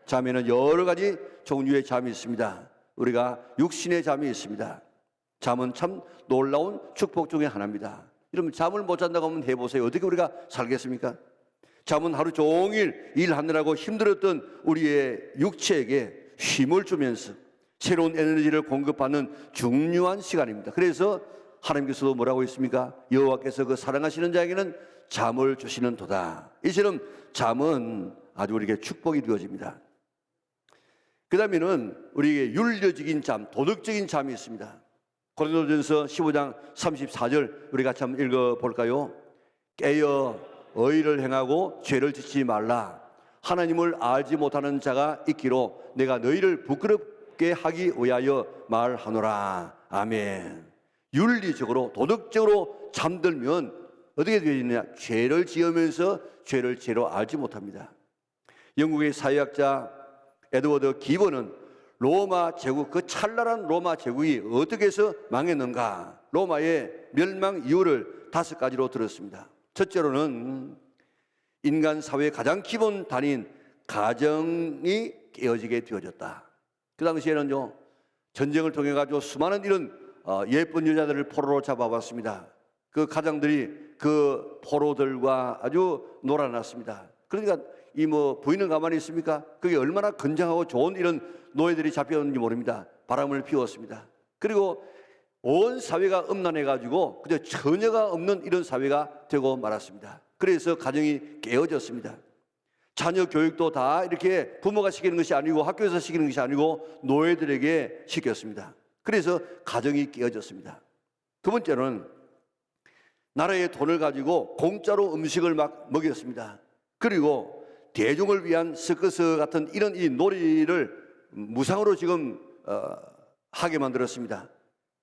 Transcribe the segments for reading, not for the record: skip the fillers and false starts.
잠에는 여러 가지 종류의 잠이 있습니다. 우리가 육신의 잠이 있습니다. 잠은 참 놀라운 축복 중에 하나입니다. 여러분, 잠을 못 잔다고 하면 해보세요. 어떻게 우리가 살겠습니까? 잠은 하루 종일 일하느라고 힘들었던 우리의 육체에게 쉼을 주면서 새로운 에너지를 공급하는 중요한 시간입니다. 그래서 하나님께서도 뭐라고 했습니까? 여호와께서 그 사랑하시는 자에게는 잠을 주시는 도다. 이처럼 잠은 아주 우리에게 축복이 되어집니다. 그 다음에는 우리에게 윤리적인 잠, 도덕적인 잠이 있습니다. 고린도전서 15장 34절 우리 같이 한번 읽어볼까요? 깨어 의를 행하고 죄를 짓지 말라. 하나님을 알지 못하는 자가 있기로 내가 너희를 부끄럽게 하기 위하여 말하노라. 아멘. 윤리적으로 도덕적으로 잠들면 어떻게 되느냐? 죄를 지으면서 죄를 죄로 알지 못합니다. 영국의 사회학자 에드워드 기버는 로마 제국, 그 찬란한 로마 제국이 어떻게 해서 망했는가? 로마의 멸망 이유를 5가지로 들었습니다. 첫째로는 인간 사회의 가장 기본 단위인 가정이 깨어지게 되어졌다. 그 당시에는요, 전쟁을 통해 가지고 수많은 이런 예쁜 여자들을 포로로 잡아왔습니다. 그 가장들이 그 포로들과 아주 놀아났습니다. 그러니까 이 부인은 가만히 있습니까? 그게 얼마나 건장하고 좋은 이런 노예들이 잡혀왔는지 모릅니다. 바람을 피웠습니다. 그리고 온 사회가 음란해 가지고 그저 처녀가 없는 이런 사회가 되고 말았습니다. 그래서 가정이 깨어졌습니다. 자녀 교육도 다 이렇게 부모가 시키는 것이 아니고 학교에서 시키는 것이 아니고 노예들에게 시켰습니다. 그래서 가정이 깨어졌습니다. 두 번째는 나라의 돈을 가지고 공짜로 음식을 막 먹였습니다. 그리고 대중을 위한 서커스 같은 이런 이 놀이를 무상으로 지금 하게 만들었습니다.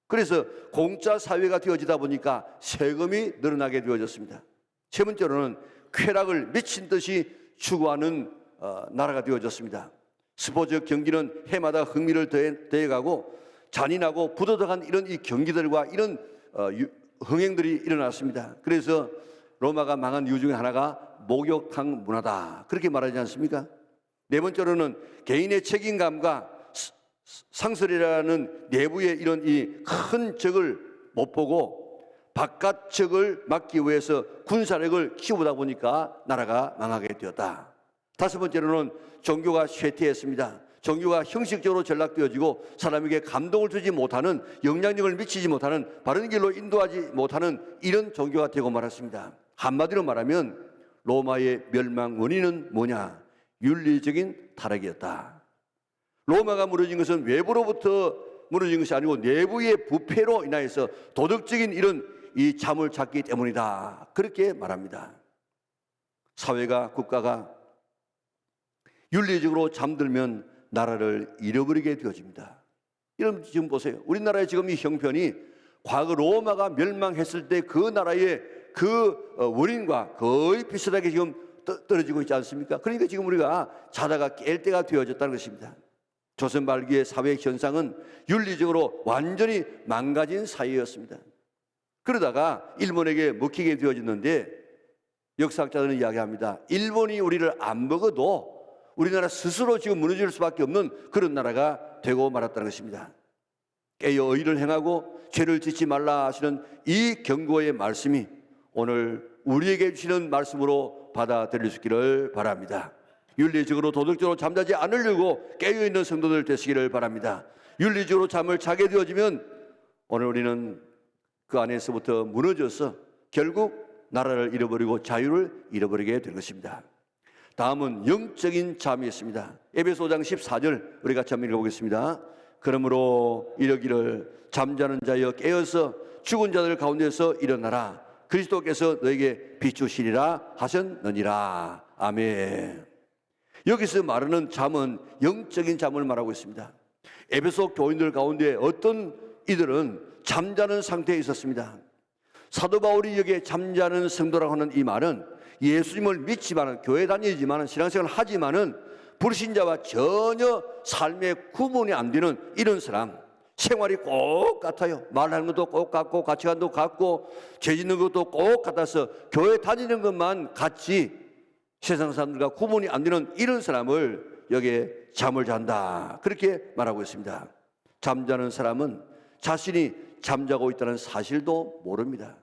그래서 공짜 사회가 되어지다 보니까 세금이 늘어나게 되어졌습니다. 세 번째로는 쾌락을 미친 듯이 추구하는 나라가 되어졌습니다. 스포츠 경기는 해마다 흥미를 더해가고 잔인하고 부도덕한 이런 이 경기들과 이런 흥행들이 일어났습니다. 그래서 로마가 망한 이유 중에 하나가 목욕탕 문화다, 그렇게 말하지 않습니까? 네 번째로는 개인의 책임감과 상설이라는 내부의 이런 이 큰 적을 못 보고 바깥 적을 막기 위해서 군사력을 키우다 보니까 나라가 망하게 되었다. 다섯 번째로는 종교가 쇠퇴했습니다. 종교가 형식적으로 전락되어지고 사람에게 감동을 주지 못하는, 영향력을 미치지 못하는, 바른 길로 인도하지 못하는 이런 종교가 되고 말았습니다. 한마디로 말하면 로마의 멸망 원인은 뭐냐? 윤리적인 타락이었다. 로마가 무너진 것은 외부로부터 무너진 것이 아니고 내부의 부패로 인하여서 도덕적인 이런 이 잠을 잤기 때문이다, 그렇게 말합니다. 사회가, 국가가 윤리적으로 잠들면 나라를 잃어버리게 되어집니다. 여러분 지금 보세요. 우리나라의 지금 이 형편이 과거 로마가 멸망했을 때 그 나라의 그 원인과 거의 비슷하게 지금 떨어지고 있지 않습니까? 그러니까 지금 우리가 자다가 깰 때가 되어졌다는 것입니다. 조선 말기의 사회 현상은 윤리적으로 완전히 망가진 사회였습니다. 그러다가 일본에게 먹히게 되어졌는데 역사학자들은 이야기합니다. 일본이 우리를 안 먹어도 우리나라 스스로 지금 무너질 수밖에 없는 그런 나라가 되고 말았다는 것입니다. 깨어 의를 행하고 죄를 짓지 말라 하시는 이 경고의 말씀이 오늘 우리에게 주시는 말씀으로 받아들일 수 있기를 바랍니다. 윤리적으로 도덕적으로 잠자지 않으려고 깨어있는 성도들 되시기를 바랍니다. 윤리적으로 잠을 자게 되어지면 오늘 우리는 그 안에서부터 무너져서 결국 나라를 잃어버리고 자유를 잃어버리게 될 것입니다. 다음은 영적인 잠이 있습니다. 에베소 5장 14절 우리 같이 한번 읽어보겠습니다. 그러므로 이러기를 잠자는 자여 깨어서 죽은 자들 가운데서 일어나라. 그리스도께서 너에게 비추시리라 하셨느니라. 아멘. 여기서 말하는 잠은 영적인 잠을 말하고 있습니다. 에베소 교인들 가운데 어떤 이들은 잠자는 상태에 있었습니다. 사도 바울이 여기에 잠자는 성도라고 하는 이 말은 예수님을 믿지만은, 교회 다니지만은, 신앙생활을 하지만은 불신자와 전혀 삶의 구분이 안 되는 이런 사람, 생활이 꼭 같아요. 말하는 것도 꼭 같고 가치관도 같고 죄 짓는 것도 꼭 같아서 교회 다니는 것만 같이 세상 사람들과 구분이 안 되는 이런 사람을 여기에 잠을 잔다. 그렇게 말하고 있습니다. 잠자는 사람은 자신이 잠자고 있다는 사실도 모릅니다.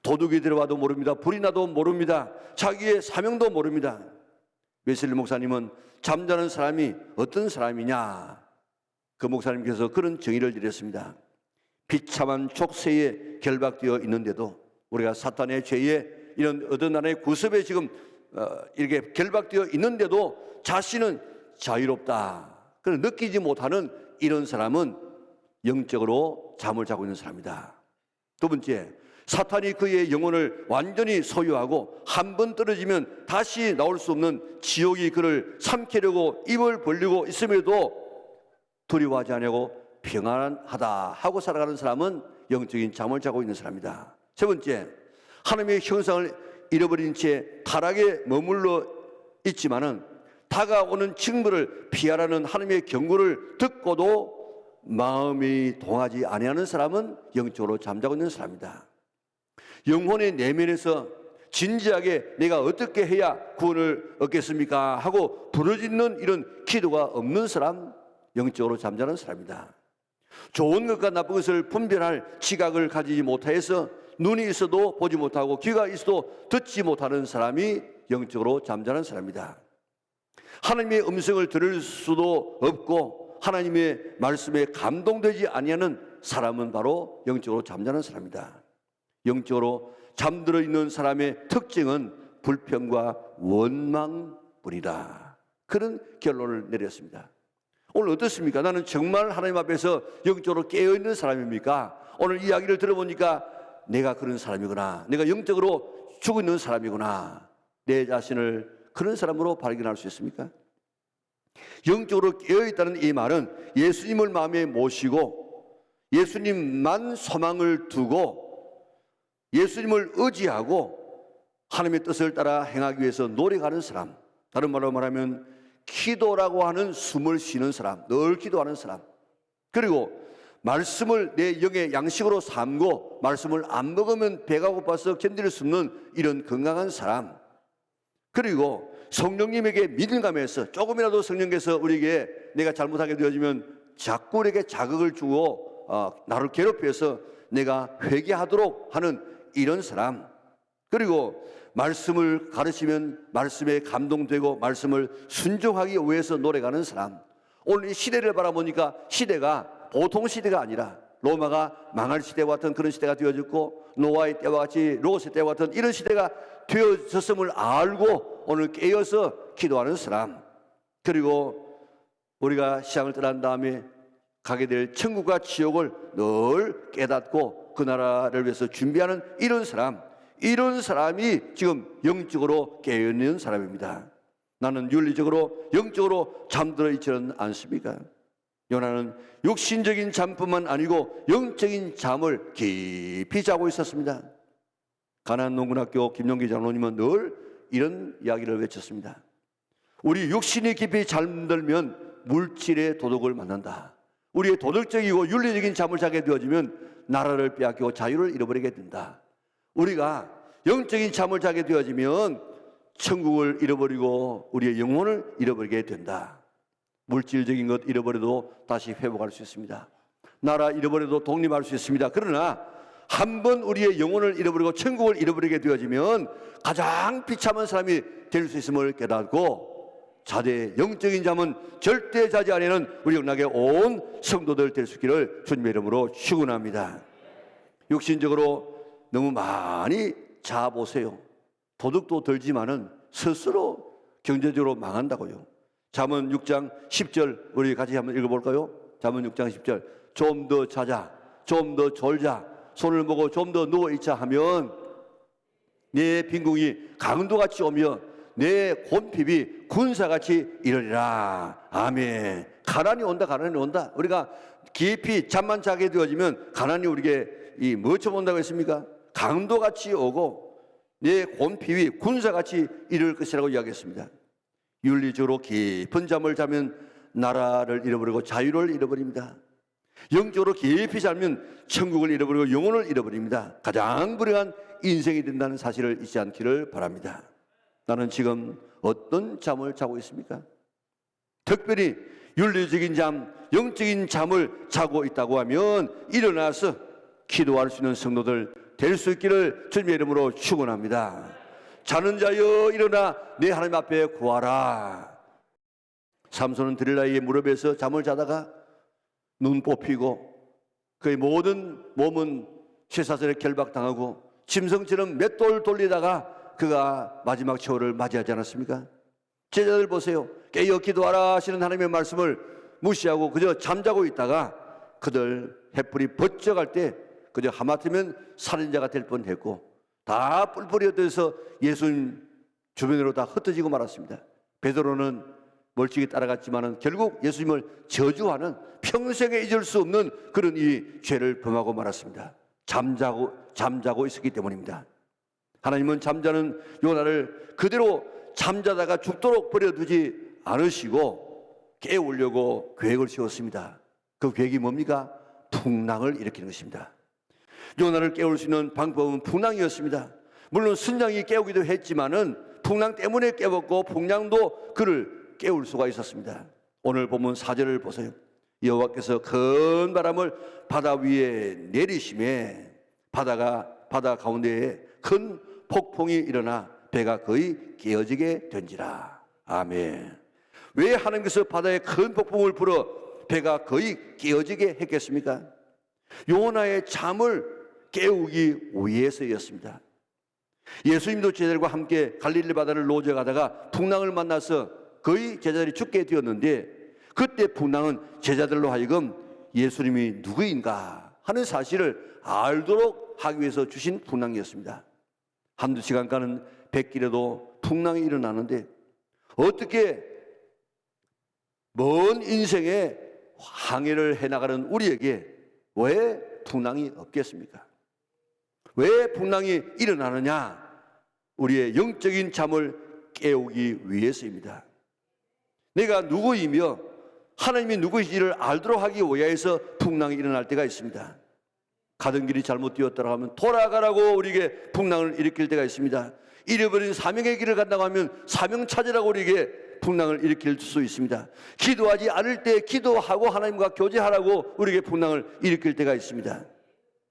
도둑이 들어와도 모릅니다. 불이 나도 모릅니다. 자기의 사명도 모릅니다. 웨슬리 목사님은 잠자는 사람이 어떤 사람이냐, 그 목사님께서 그런 정의를 드렸습니다. 비참한 족쇄에 결박되어 있는데도, 우리가 사탄의 죄에 이런 어떤 나라의 구습에 지금 이렇게 결박되어 있는데도 자신은 자유롭다, 그걸 느끼지 못하는 이런 사람은 영적으로 잠을 자고 있는 사람이다. 두 번째, 사탄이 그의 영혼을 완전히 소유하고 한 번 떨어지면 다시 나올 수 없는 지옥이 그를 삼키려고 입을 벌리고 있음에도 두려워하지 않냐고 평안하다 하고 살아가는 사람은 영적인 잠을 자고 있는 사람이다. 세 번째, 하나님의 형상을 잃어버린 채 타락에 머물러 있지만은 다가오는 징벌을 피하라는 하나님의 경고를 듣고도 마음이 동하지 아니하는 사람은 영적으로 잠자고 있는 사람이다. 영혼의 내면에서 진지하게 내가 어떻게 해야 구원을 얻겠습니까 하고 부르짖는 이런 기도가 없는 사람, 영적으로 잠자는 사람이다. 좋은 것과 나쁜 것을 분별할 지각을 가지지 못해서 눈이 있어도 보지 못하고 귀가 있어도 듣지 못하는 사람이 영적으로 잠자는 사람이다. 하나님의 음성을 들을 수도 없고 하나님의 말씀에 감동되지 아니하는 사람은 바로 영적으로 잠자는 사람이다. 영적으로 잠들어 있는 사람의 특징은 불평과 원망뿐이다. 그런 결론을 내렸습니다. 오늘 어떻습니까? 나는 정말 하나님 앞에서 영적으로 깨어있는 사람입니까? 오늘 이야기를 들어보니까 내가 그런 사람이구나, 내가 영적으로 죽어 있는 사람이구나, 내 자신을 그런 사람으로 발견할 수 있습니까? 영적으로 깨어있다는 이 말은 예수님을 마음에 모시고 예수님만 소망을 두고 예수님을 의지하고 하나님의 뜻을 따라 행하기 위해서 노력하는 사람, 다른 말로 말하면 기도라고 하는 숨을 쉬는 사람, 늘 기도하는 사람, 그리고 말씀을 내 영의 양식으로 삼고 말씀을 안 먹으면 배가 고파서 견딜 수 없는 이런 건강한 사람, 그리고 성령님에게 민감해서 조금이라도 성령께서 우리에게 내가 잘못하게 되어지면 자꾸 우리에게 자극을 주고 나를 괴롭혀서 내가 회개하도록 하는 이런 사람, 그리고 말씀을 가르치면 말씀에 감동되고 말씀을 순종하기 위해서 노력하는 사람. 오늘 이 시대를 바라보니까 시대가 보통 시대가 아니라 로마가 망할 시대와 같은 그런 시대가 되어졌고 노아의 때와 같이 롯의 때와 같은 이런 시대가 되어졌음을 알고 오늘 깨어서 기도하는 사람, 그리고 우리가 시장을 떠난 다음에 가게 될 천국과 지옥을 늘 깨닫고 그 나라를 위해서 준비하는 이런 사람, 이런 사람이 지금 영적으로 깨어있는 사람입니다. 나는 윤리적으로 영적으로 잠들어 있지는 않습니까? 요나는 육신적인 잠뿐만 아니고 영적인 잠을 깊이 자고 있었습니다. 가나안 농군학교 김용기 장로님은 늘 이런 이야기를 외쳤습니다. 우리 육신이 깊이 잠들면 물질의 도덕을 만난다. 우리의 도덕적이고 윤리적인 잠을 자게 되어지면 나라를 빼앗기고 자유를 잃어버리게 된다. 우리가 영적인 잠을 자게 되어지면 천국을 잃어버리고 우리의 영혼을 잃어버리게 된다. 물질적인 것 잃어버려도 다시 회복할 수 있습니다. 나라 잃어버려도 독립할 수 있습니다. 그러나 한번 우리의 영혼을 잃어버리고 천국을 잃어버리게 되어지면 가장 비참한 사람이 될 수 있음을 깨닫고 자대 영적인 잠은 절대 자지 아니하는 우리 영락의 온 성도들 될 수 있기를 주님의 이름으로 축원합니다. 육신적으로 너무 많이 자보세요. 도둑도 들지만은 스스로 경제적으로 망한다고요. 잠언 6장 10절 우리 같이 한번 읽어볼까요? 잠언 6장 10절 좀 더 자자, 좀 더 졸자, 손을 보고 좀 더 누워있자 하면 내 빈궁이 강도같이 오며 내 곤핍이 군사같이 이르리라. 아멘. 가난이 온다, 가난이 온다. 우리가 깊이 잠만 자게 되어지면 가난이 우리에게 뭐처럼 온다고 했습니까? 강도같이 오고 내 곤핍이 군사같이 이를 것이라고 이야기했습니다. 윤리적으로 깊은 잠을 자면 나라를 잃어버리고 자유를 잃어버립니다. 영적으로 깊이 자면 천국을 잃어버리고 영혼을 잃어버립니다. 가장 불행한 인생이 된다는 사실을 잊지 않기를 바랍니다. 나는 지금 어떤 잠을 자고 있습니까? 특별히 윤리적인 잠, 영적인 잠을 자고 있다고 하면 일어나서 기도할 수 있는 성도들 될 수 있기를 주님의 이름으로 축원합니다. 자는 자여 일어나 내 하나님 앞에 구하라. 삼손은 들릴라의 무릎에서 잠을 자다가 눈 뽑히고 그의 모든 몸은 쇠사슬에 결박당하고 짐승처럼 맷돌 돌리다가 그가 마지막 최후를 맞이하지 않았습니까? 제자들 보세요. 깨어 기도하라 하시는 하나님의 말씀을 무시하고 그저 잠자고 있다가 그들 햇불이 번쩍할 때 그저 하마터면 살인자가 될 뻔했고 다 뿔뿔이 흩어져서 예수님 주변으로 다 흩어지고 말았습니다. 베드로는 멀찍이 따라갔지만은 결국 예수님을 저주하는 평생에 잊을 수 없는 그런 이 죄를 범하고 말았습니다. 잠자고 있었기 때문입니다. 하나님은 잠자는 요나를 그대로 잠자다가 죽도록 버려두지 않으시고 깨우려고 계획을 세웠습니다. 그 계획이 뭡니까? 풍랑을 일으키는 것입니다. 요나를 깨울 수 있는 방법은 풍랑이었습니다. 물론 순양이 깨우기도 했지만은 풍랑 때문에 깨웠고 풍랑도 그를 깨울 수가 있었습니다. 오늘 본문 4절을 보세요. 여호와께서 큰 바람을 바다 위에 내리심에 바다 가운데에 큰 폭풍이 일어나 배가 거의 깨어지게 된지라. 아멘. 왜 하나님께서 바다에 큰 폭풍을 불어 배가 거의 깨어지게 했겠습니까? 요나의 잠을 깨우기 위해서였습니다. 예수님도 제자들과 함께 갈릴리 바다를 노저가다가 풍랑을 만나서 거의 제자들이 죽게 되었는데 그때 풍랑은 제자들로 하여금 예수님이 누구인가 하는 사실을 알도록 하기 위해서 주신 풍랑이었습니다. 한두 시간 가는 뱃길에도 풍랑이 일어나는데 어떻게 먼 인생에 항해를 해나가는 우리에게 왜 풍랑이 없겠습니까? 왜 풍랑이 일어나느냐? 우리의 영적인 잠을 깨우기 위해서입니다. 내가 누구이며 하나님이 누구이신지를 알도록 하기 위해서 풍랑이 일어날 때가 있습니다. 가던 길이 잘못 되었다고 하면 돌아가라고 우리에게 풍랑을 일으킬 때가 있습니다. 잃어버린 사명의 길을 간다고 하면 사명 찾으라고 우리에게 풍랑을 일으킬 수 있습니다. 기도하지 않을 때 기도하고 하나님과 교제하라고 우리에게 풍랑을 일으킬 때가 있습니다.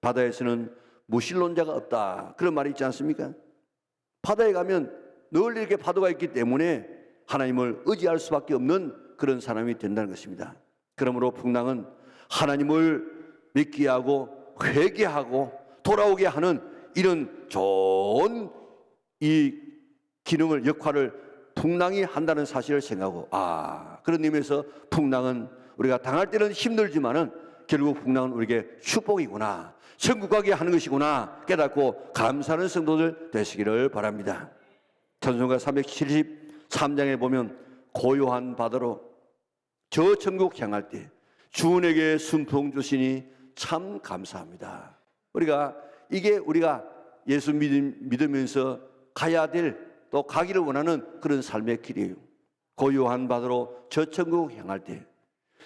바다에서는 무신론자가 없다 그런 말이 있지 않습니까? 바다에 가면 늘 이렇게 파도가 있기 때문에 하나님을 의지할 수밖에 없는 그런 사람이 된다는 것입니다. 그러므로 풍랑은 하나님을 믿게 하고 회개하고 돌아오게 하는 이런 좋은 이 기능을 역할을 풍랑이 한다는 사실을 생각하고 그런 의미에서 풍랑은 우리가 당할 때는 힘들지만은 결국 풍랑은 우리에게 축복이구나, 천국 가게 하는 것이구나 깨닫고 감사하는 성도들 되시기를 바랍니다. 찬송가 373장에 보면 고요한 바다로 저 천국 향할 때 주님에게 순풍 주시니 참 감사합니다. 우리가 예수 믿으면서 가야 될 또 가기를 원하는 그런 삶의 길이에요. 고요한 바다로 저 천국 향할 때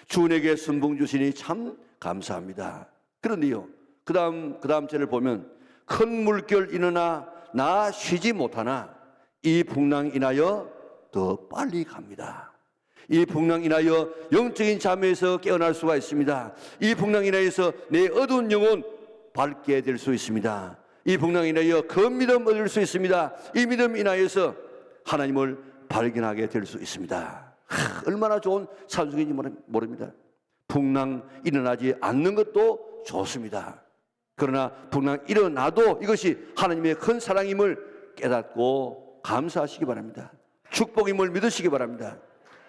주님에게 순풍 주시니 참 감사합니다. 그런데요, 그 다음 절을 보면 큰 물결 일어나 나 쉬지 못하나 이 풍랑 인하여 더 빨리 갑니다. 이 풍랑 인하여 영적인 잠에서 깨어날 수가 있습니다. 이 풍랑 인하여서 내 어두운 영혼 밝게 될 수 있습니다. 이 풍랑 인하여 그 믿음 얻을 수 있습니다. 이 믿음 인하여서 하나님을 발견하게 될 수 있습니다. 얼마나 좋은 찬송인지 모릅니다. 풍랑 일어나지 않는 것도 좋습니다. 그러나 풍랑 일어나도 이것이 하나님의 큰 사랑임을 깨닫고 감사하시기 바랍니다. 축복임을 믿으시기 바랍니다.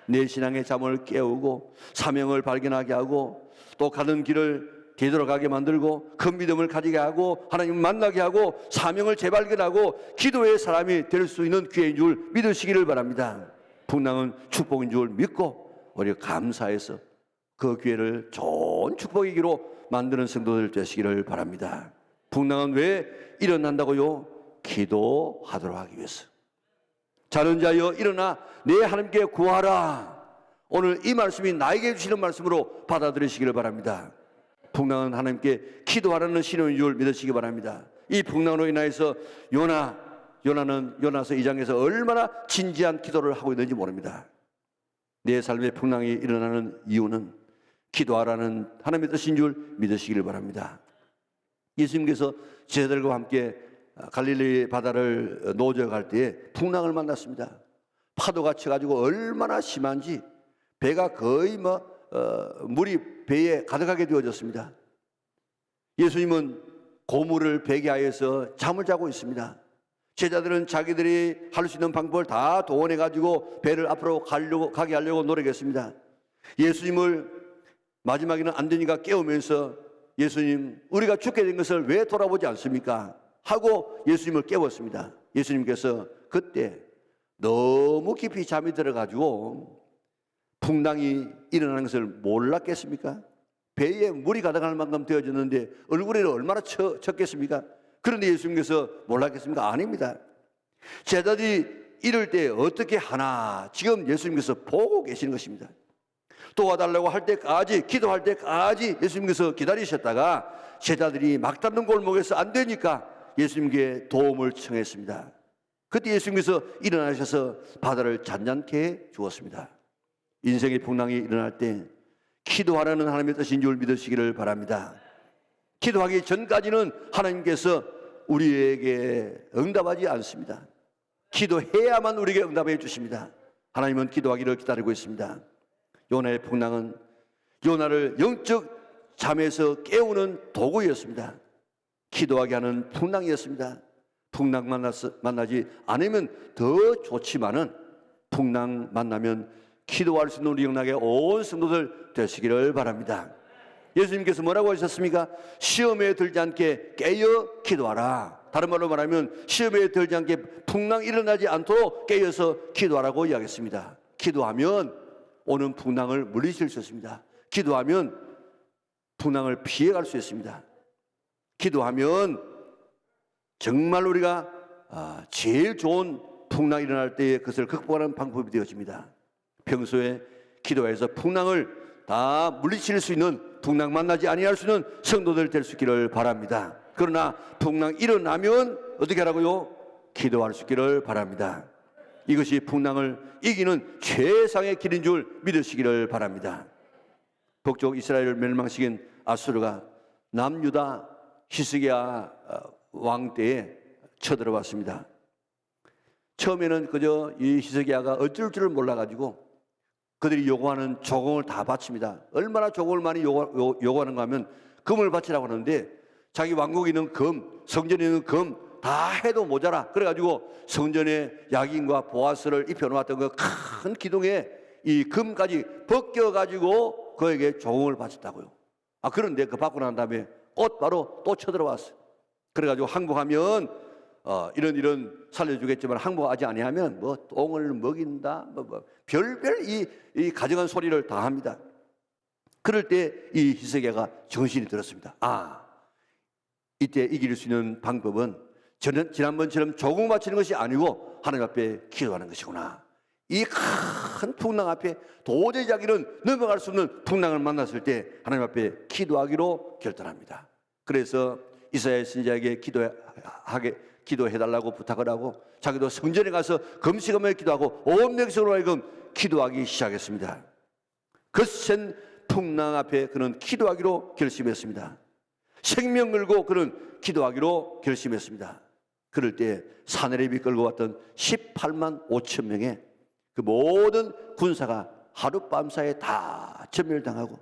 내 신앙의 잠을 깨우고 사명을 발견하게 하고 또 가는 길을 되돌아가게 만들고 그 믿음을 가지게 하고 하나님을 만나게 하고 사명을 재발견하고 기도의 사람이 될 수 있는 기회인 줄 믿으시기를 바랍니다. 풍랑은 축복인 줄 믿고 우리가 감사해서 그 기회를 좋은 축복이기로 만드는 성도들 되시기를 바랍니다. 풍랑은 왜 일어난다고요? 기도하도록 하기 위해서. 자는 자여 일어나 내 하나님께 구하라. 오늘 이 말씀이 나에게 주시는 말씀으로 받아들이시기를 바랍니다. 풍랑은 하나님께 기도하라는 신호인 줄 믿으시기 바랍니다. 이 풍랑으로 인하여서 요나는 요나서 2장에서 얼마나 진지한 기도를 하고 있는지 모릅니다. 내 삶의 풍랑이 일어나는 이유는 기도하라는 하나님의 뜻인 줄 믿으시길 바랍니다. 예수님께서 제자들과 함께 갈릴리 바다를 노저갈 때에 풍랑을 만났습니다. 파도가 쳐가지고 얼마나 심한지 배가 거의 물이 배에 가득하게 되어졌습니다. 예수님은 고물을 베게 하여서 잠을 자고 있습니다. 제자들은 자기들이 할 수 있는 방법을 다 동원해 가지고 배를 앞으로 가게 하려고 노력했습니다. 예수님을 마지막에는 안 되니까 깨우면서 예수님, 우리가 죽게 된 것을 왜 돌아보지 않습니까? 하고 예수님을 깨웠습니다. 예수님께서 그때 너무 깊이 잠이 들어가지고 풍랑이 일어나는 것을 몰랐겠습니까? 배에 물이 가득할 만큼 되어졌는데 얼굴에는 얼마나 쳤겠습니까? 그런데 예수님께서 몰랐겠습니까? 아닙니다. 제자들이 이럴 때 어떻게 하나 지금 예수님께서 보고 계시는 것입니다. 도와달라고 할 때까지, 기도할 때까지 예수님께서 기다리셨다가 제자들이 막다른 골목에서 안 되니까 예수님께 도움을 청했습니다. 그때 예수님께서 일어나셔서 바다를 잔잔케 해 주었습니다. 인생의 풍랑이 일어날 때 기도하라는 하나님의 뜻인 줄 믿으시기를 바랍니다. 기도하기 전까지는 하나님께서 우리에게 응답하지 않습니다. 기도해야만 우리에게 응답해 주십니다. 하나님은 기도하기를 기다리고 있습니다. 요나의 풍랑은 요나를 영적 잠에서 깨우는 도구였습니다. 기도하게 하는 풍랑이었습니다. 풍랑 만나지 않으면 더 좋지만은 풍랑 만나면 기도할 수 있는 우리 영락의 온 성도들 되시기를 바랍니다. 예수님께서 뭐라고 하셨습니까? 시험에 들지 않게 깨어 기도하라. 다른 말로 말하면 시험에 들지 않게 풍랑 일어나지 않도록 깨어서 기도하라고 이야기했습니다. 기도하면 오는 풍랑을 물리칠 수 있습니다. 기도하면 풍랑을 피해갈 수 있습니다. 기도하면 정말 우리가 제일 좋은 풍랑이 일어날 때에 그것을 극복하는 방법이 되어집니다. 평소에 기도해서 풍랑을 다 물리칠 수 있는, 풍랑 만나지 아니할 수 있는 성도들 될 수 있기를 바랍니다. 그러나 풍랑 일어나면 어떻게 하라고요? 기도할 수 있기를 바랍니다. 이것이 풍랑을 이기는 최상의 길인 줄 믿으시기를 바랍니다. 북쪽 이스라엘을 멸망시킨 아수르가 남유다 히스기야 왕 때에 쳐들어왔습니다. 처음에는 그저 이 히스기야가 어쩔 줄을 몰라가지고 그들이 요구하는 조공을 다 바칩니다. 얼마나 조공을 많이 요구하는가 하면 금을 바치라고 하는데 자기 왕국에 있는 금, 성전에 있는 금 다 해도 모자라. 그래가지고 성전에 야긴과 보아스를 입혀놓았던 그 큰 기둥에 이 금까지 벗겨가지고 그에게 조공을 바쳤다고요. 그런데 그 받고 난 다음에 곧바로 또 쳐들어왔어요. 그래가지고 항복하면 이런 살려주겠지만 항복하지 아니하면 똥을 먹인다, 별별 이 가정한 소리를 다 합니다. 그럴 때 이 히스기야가 정신이 들었습니다. 이때 이길 수 있는 방법은 지난번처럼 조공 바치는 것이 아니고 하나님 앞에 기도하는 것이구나. 이 큰 풍랑 앞에 도저히 자기는 넘어갈 수 없는 풍랑을 만났을 때 하나님 앞에 기도하기로 결단합니다. 그래서 이사야 선지자에게 기도해달라고 부탁을 하고 자기도 성전에 가서 금식하며 기도하고 온 백성으로 하여금 기도하기 시작했습니다. 거센 풍랑 앞에 그는 기도하기로 결심했습니다. 생명 걸고 그는 기도하기로 결심했습니다. 그럴 때 사내립이 끌고 왔던 18만 5천 명의 그 모든 군사가 하룻밤 사이에 다 전멸당하고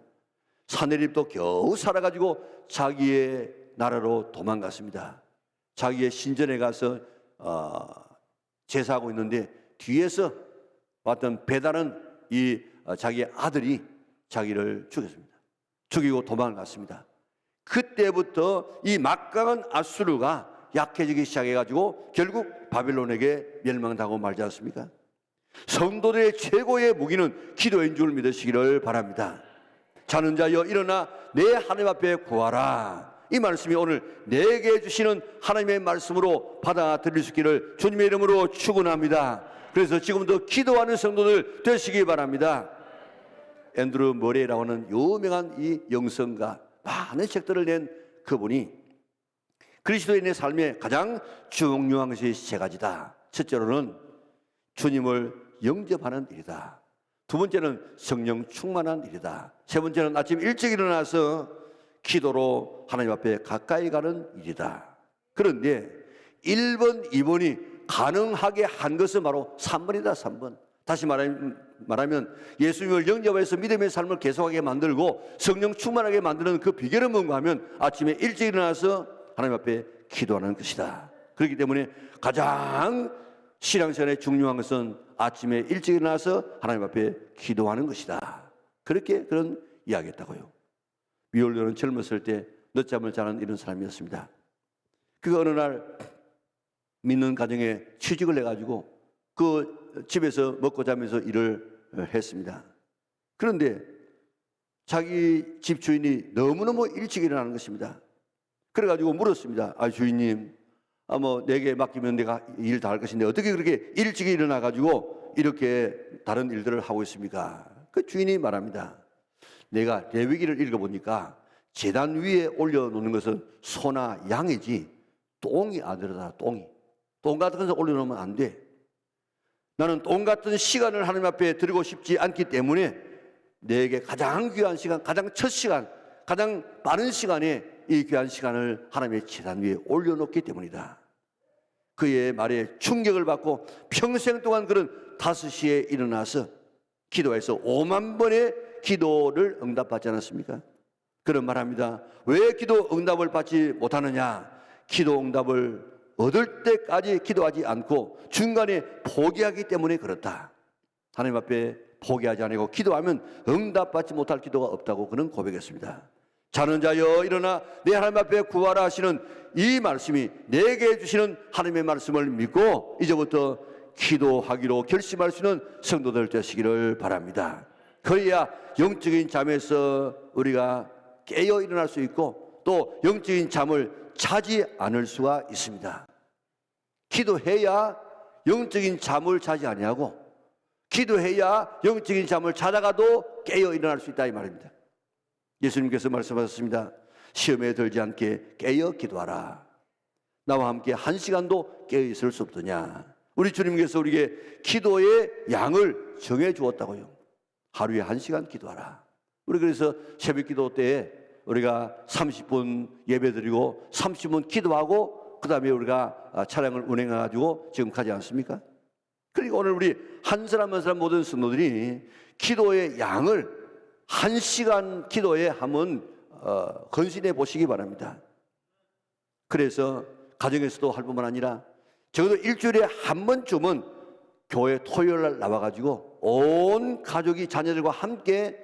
사내립도 겨우 살아가지고 자기의 나라로 도망갔습니다. 자기의 신전에 가서 제사하고 있는데 뒤에서 왔던 배다른 자기의 아들이 자기를 죽였습니다. 죽이고 도망을 갔습니다. 그때부터 이 막강한 아수르가 약해지기 시작해가지고 결국 바벨론에게 멸망당하고 말지 않습니까? 성도들의 최고의 무기는 기도인 줄 믿으시기를 바랍니다. 자는 자여 일어나 내 하나님 앞에 구하라. 이 말씀이 오늘 내게 주시는 하나님의 말씀으로 받아들일 수 있기를 주님의 이름으로 축원합니다. 그래서 지금도 기도하는 성도들 되시기 바랍니다. 앤드루 머레이라고 하는 유명한 이 영성가, 많은 책들을 낸 그분이 그리스도인의 삶에 가장 중요한 것이 세 가지다. 첫째로는 주님을 영접하는 일이다. 두 번째는 성령 충만한 일이다. 세 번째는 아침 일찍 일어나서 기도로 하나님 앞에 가까이 가는 일이다. 그런데 1번, 2번이 가능하게 한 것은 바로 3번이다. 3번. 다시 말하면 예수님을 영접해서 믿음의 삶을 계속하게 만들고 성령 충만하게 만드는 그 비결은 뭔가 하면 아침에 일찍 일어나서 하나님 앞에 기도하는 것이다. 그렇기 때문에 가장 신앙생활에 중요한 것은 아침에 일찍 일어나서 하나님 앞에 기도하는 것이다. 그렇게 그런 이야기했다고요. 미올려는 젊었을 때 늦잠을 자는 이런 사람이었습니다. 그 어느 날 믿는 가정에 취직을 해가지고 그 집에서 먹고 자면서 일을 했습니다. 그런데 자기 집 주인이 너무너무 일찍 일어나는 것입니다. 그래가지고 물었습니다. 아, 주인님, 내게 맡기면 내가 일 다 할 것인데 어떻게 그렇게 일찍 일어나가지고 이렇게 다른 일들을 하고 있습니까? 그 주인이 말합니다. 내가 레위기를 읽어보니까 제단 위에 올려놓는 것은 소나 양이지 똥이 아니라 똥이. 똥 같은 것을 올려놓으면 안 돼. 나는 똥 같은 시간을 하나님 앞에 드리고 싶지 않기 때문에 내게 가장 귀한 시간, 가장 첫 시간, 가장 빠른 시간에 이 귀한 시간을 하나님의 제단 위에 올려놓기 때문이다. 그의 말에 충격을 받고 평생 동안 그런 5시에 일어나서 기도해서 5만 번의 기도를 응답받지 않았습니까? 그런 말합니다. 왜 기도 응답을 받지 못하느냐? 기도 응답을 얻을 때까지 기도하지 않고 중간에 포기하기 때문에 그렇다. 하나님 앞에 포기하지 않고 기도하면 응답받지 못할 기도가 없다고 그는 고백했습니다. 자는 자여 일어나 내 하나님 앞에 구하라 하시는 이 말씀이 내게 주시는 하나님의 말씀을 믿고 이제부터 기도하기로 결심할 수 있는 성도들 되시기를 바랍니다. 그래야 영적인 잠에서 우리가 깨어 일어날 수 있고 또 영적인 잠을 자지 않을 수가 있습니다. 기도해야 영적인 잠을 자지 아니하고 기도해야 영적인 잠을 자다가도 깨어 일어날 수 있다 이 말입니다. 예수님께서 말씀하셨습니다. 시험에 들지 않게 깨어 기도하라. 나와 함께 1시간도 깨어 있을 수 없더냐. 우리 주님께서 우리에게 기도의 양을 정해 주었다고요. 하루에 1시간 기도하라. 우리 그래서 새벽 기도 때에 우리가 30분 예배 드리고 30분 기도하고 그 다음에 우리가 차량을 운행해가지고 지금 가지 않습니까? 그리고 오늘 우리 한 사람 한 사람 모든 성도들이 기도의 양을 1시간 기도에 한번 헌신해 보시기 바랍니다. 그래서 가정에서도 할 뿐만 아니라 적어도 일주일에 한 번쯤은 교회 토요일 날 나와가지고 온 가족이 자녀들과 함께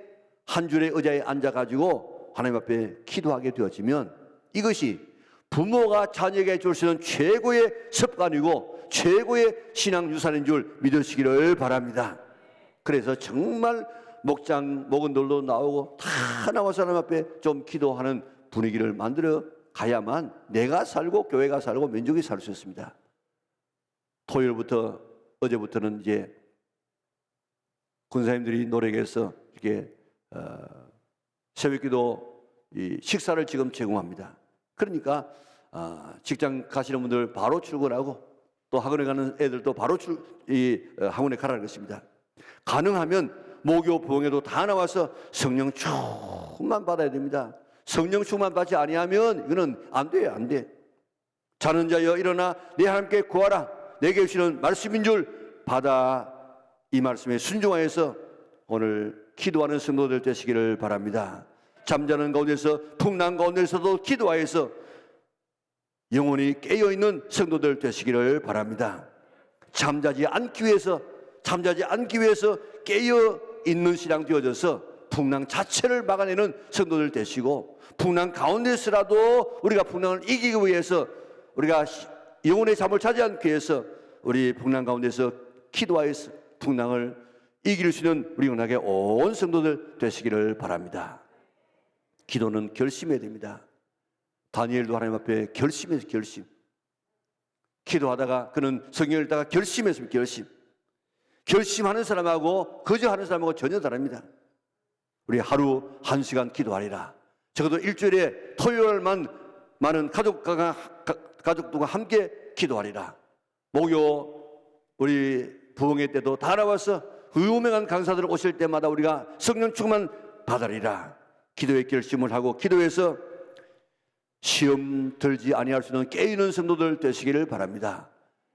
한 줄의 의자에 앉아가지고 하나님 앞에 기도하게 되어지면 이것이 부모가 자녀에게 줄 수 있는 최고의 습관이고 최고의 신앙 유산인 줄 믿으시기를 바랍니다. 그래서 정말 목원들도 나오고 다 나와서 하나님 앞에 좀 기도하는 분위기를 만들어 가야만 내가 살고 교회가 살고 민족이 살 수 있습니다. 토요일부터 어제부터는 이제 군사님들이 노력해서 이렇게 새벽기도 식사를 지금 제공합니다. 그러니까 직장 가시는 분들 바로 출근하고 또 학원에 가는 애들도 바로 학원에 가라는 것입니다. 가능하면 모교 부흥회도 다 나와서 성령 충만 받아야 됩니다. 성령 충만 받지 아니하면 이거는 안 돼요, 안 돼. 자는 자여 일어나 내 하나님께 구하라. 내게 주시는 말씀인 줄 받아 이 말씀에 순종하여서 오늘 기도하는 성도들 되시기를 바랍니다. 잠자는 가운데서 풍랑 가운데서도 기도하여서 영혼이 깨어있는 성도들 되시기를 바랍니다. 잠자지 않기 위해서 깨어있는 신앙 되어져서 풍랑 자체를 막아내는 성도들 되시고 풍랑 가운데서라도 우리가 풍랑을 이기기 위해서 우리가 영혼의 잠을 자지 않기 위해서 우리 풍랑 가운데서 기도하여서 풍랑을 이길 수 있는 우리 은하계 온 성도들 되시기를 바랍니다. 기도는 결심해야 됩니다. 다니엘도 하나님 앞에 결심해서 기도하다가 그는 성경을 읽다가 결심했습니다. 결심하는 사람하고 거절하는 사람하고 전혀 다릅니다. 우리 하루 1시간 기도하리라. 적어도 일주일에 토요일만 많은 가족들과 함께 기도하리라. 목요 우리 부흥회 때도 다 나와서 그 유명한 강사들 오실 때마다 우리가 성령 충만 받으리라 기도의 결심을 하고 기도해서 시험 들지 아니할 수 있는 깨어있는 성도들 되시기를 바랍니다.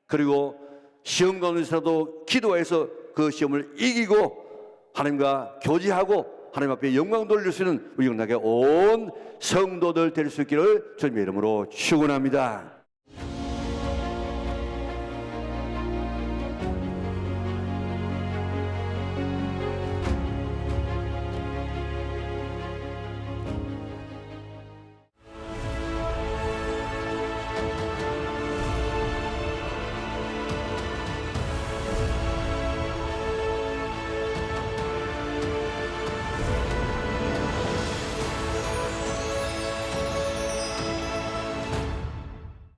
그리고 시험 가운데서라도 기도해서 그 시험을 이기고 하나님과 교제하고 하나님 앞에 영광 돌릴 수 있는 우리 영락의 온 성도들 될 수 있기를 주님의 이름으로 축원합니다.